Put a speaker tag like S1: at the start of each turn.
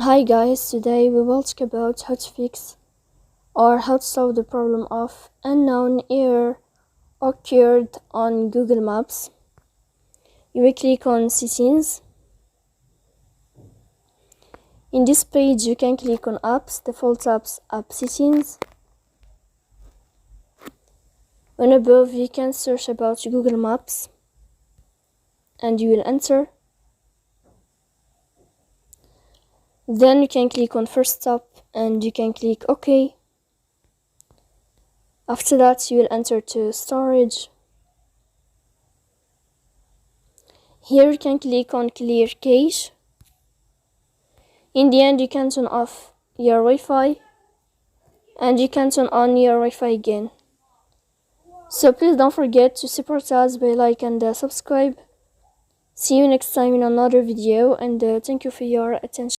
S1: Hi guys, today we will talk about how to fix or how to solve the problem of unknown error occurred on Google Maps. You will click on settings. In this page you can click on apps, default apps, app settings. On above you can search about Google Maps and you will enter. Then you can click on first stop and you can click OK. After that you will enter to storage. Here you can click on clear cache. In the end you can turn off your Wi-Fi and you can turn on your Wi-Fi again. So please don't forget to support us by like and subscribe. See you next time in another video and thank you for your attention.